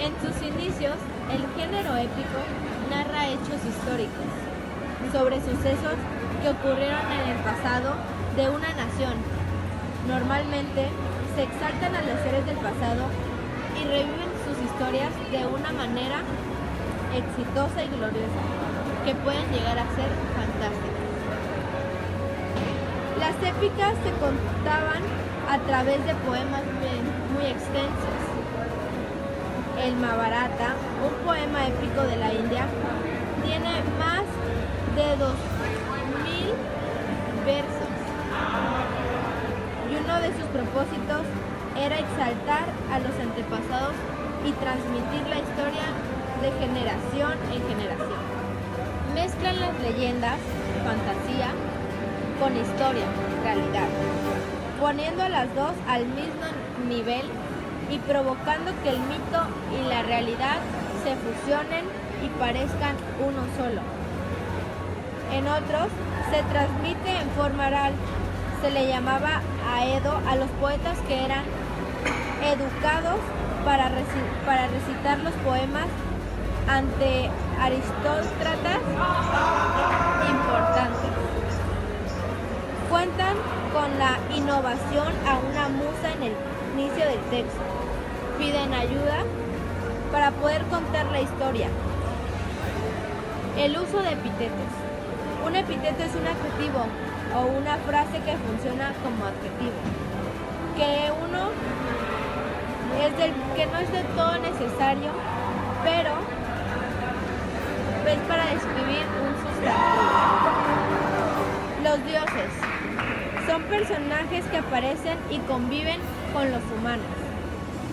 En sus inicios, el género épico narra hechos históricos sobre sucesos que ocurrieron en el pasado de una nación. Normalmente se exaltan a los seres del pasado y reviven sus historias de una manera exitosa y gloriosa, que pueden llegar a ser fantásticas. Las épicas se contaban a través de poemas muy extensos. El Mahabharata, un poema épico de la India, tiene más de 2000 versos. Y uno de sus propósitos era exaltar a los antepasados y transmitir la historia de generación en generación. Mezclan las leyendas, fantasía, con historia, realidad, poniendo a las dos al mismo nivel y provocando que el mito y la realidad se fusionen y parezcan uno solo. En otros se transmite en forma oral. Se le llamaba aedo a los poetas que eran educados para recitar los poemas ante aristócratas importantes. Cuentan con la innovación a una musa en el inicio del texto. Piden ayuda para poder contar la historia. El uso de epítetos. Un epíteto es un adjetivo o una frase que funciona como adjetivo, que no es del todo necesario, pero es para describir un sustantivo. Los dioses son personajes que aparecen y conviven con los humanos.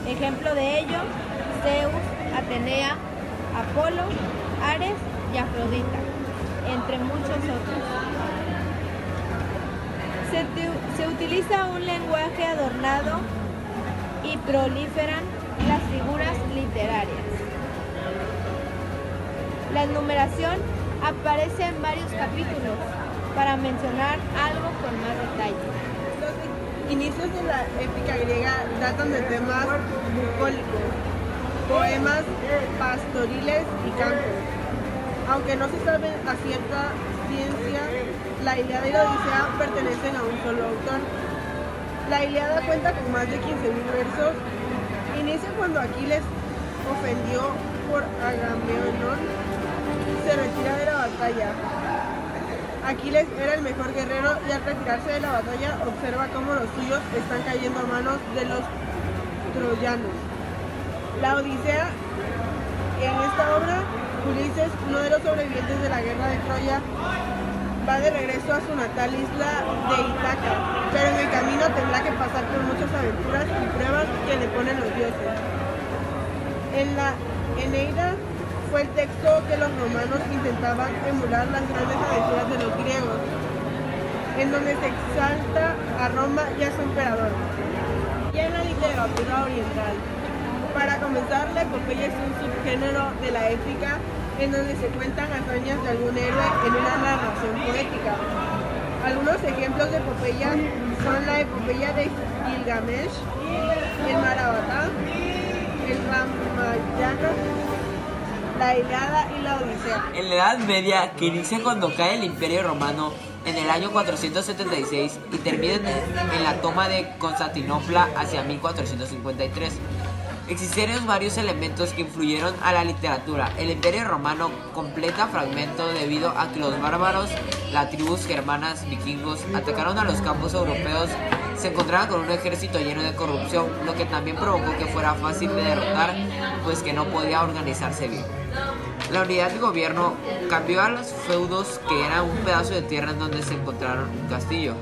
Ejemplo de ello, Zeus, Atenea, Apolo, Ares y Afrodita, entre muchos otros. Se utiliza un lenguaje adornado y proliferan las figuras literarias. La enumeración aparece en varios capítulos para mencionar algo con más detalle. Los inicios de la épica griega datan de temas bucólicos, poemas pastoriles y cantos. Aunque no se sabe a cierta ciencia, la Ilíada y la Odisea pertenecen a un solo autor. La Ilíada cuenta con más de 15.000 versos. Inicia cuando Aquiles, ofendido por Agamenón, se retira de la batalla. Aquiles era el mejor guerrero y al retirarse de la batalla observa cómo los suyos están cayendo a manos de los troyanos. La Odisea, en esta obra, Ulises, uno de los sobrevivientes de la guerra de Troya, va de regreso a su natal isla de Ítaca, pero en el camino tendrá que pasar por muchas aventuras y pruebas que le ponen los dioses. En la Eneida fue el texto que los romanos intentaban emular las grandes aventuras de los griegos, en donde se exalta a Roma y a su emperador. Y en la literatura oriental, para comenzar, la epopeya es un subgénero de la épica en donde se cuentan hazañas de algún héroe en una narración poética. Algunos ejemplos de epopeya son la epopeya de Gilgamesh, el Mahabharata, el Ramayana, la Ilíada y la Odisea. En la Edad Media, que inicia cuando cae el Imperio Romano en el año 476 y termina en la toma de Constantinopla hacia 1453. Existieron varios elementos que influyeron a la literatura. El Imperio Romano completa fragmento debido a que los bárbaros, las tribus germanas, vikingos, atacaron a los campos europeos, se encontraban con un ejército lleno de corrupción, lo que también provocó que fuera fácil de derrotar, pues que no podía organizarse bien. La unidad de gobierno cambió a los feudos, que era un pedazo de tierra en donde se encontraba un castillo.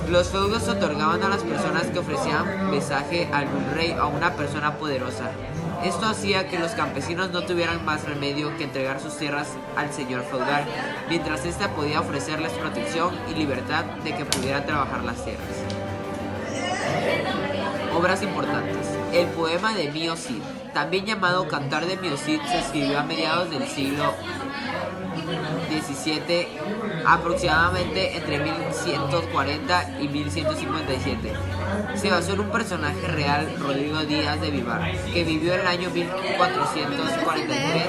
Los feudos otorgaban a las personas que ofrecían mensaje a algún rey o a una persona poderosa. Esto hacía que los campesinos no tuvieran más remedio que entregar sus tierras al señor feudal, mientras éste podía ofrecerles protección y libertad de que pudieran trabajar las tierras. Obras importantes. El poema de Mío Cid. también llamado Cantar de Miocid, se escribió a mediados del siglo XVII, aproximadamente entre 1140 y 1157. Se basó en un personaje real, Rodrigo Díaz de Vivar, que vivió en el año 1443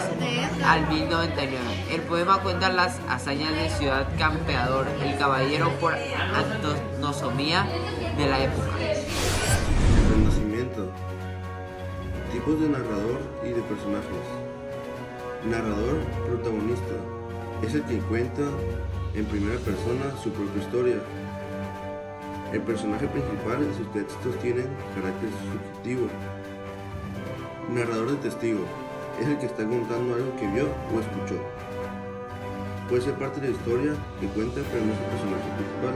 al 1099. El poema cuenta las hazañas de Ciudad Campeador, el caballero por antonosomía de la época. Renacimiento. Tipos de narrador y de personajes. Narrador, protagonista. Es el que cuenta en primera persona su propia historia. El personaje principal y sus textos tienen carácter subjetivo. Narrador de testigo. Es el que está contando algo que vio o escuchó. Puede ser parte de la historia que cuenta, pero no es el personaje principal.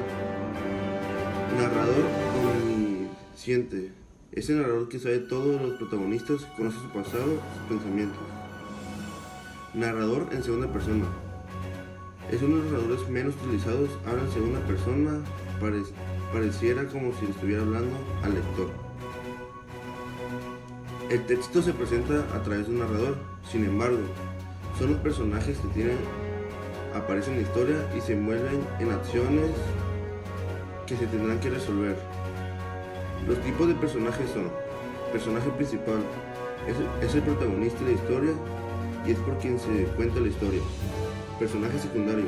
Narrador omnisciente. Es el narrador que sabe todo de los protagonistas, conoce su pasado, sus pensamientos. Narrador en segunda persona. Es uno de los narradores menos utilizados, habla en segunda persona, pareciera como si le estuviera hablando al lector. El texto se presenta a través de un narrador, sin embargo, son los personajes que aparecen en la historia y se envuelven en acciones que se tendrán que resolver. Los tipos de personajes son: personaje principal, es el protagonista de la historia y es por quien se cuenta la historia. Personaje secundario,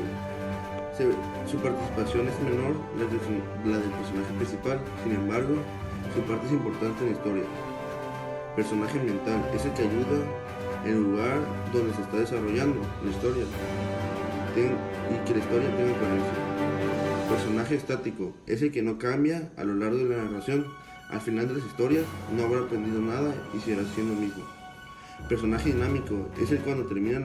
su participación es menor la del personaje principal, sin embargo, su parte es importante en la historia. Personaje ambiental, es el que ayuda en el lugar donde se está desarrollando la historia y que la historia tenga coherencia. Personaje estático, es el que no cambia a lo largo de la narración. Al final de las historias no habrá aprendido nada y seguirá siendo lo mismo. Personaje dinámico, es el que cuando termina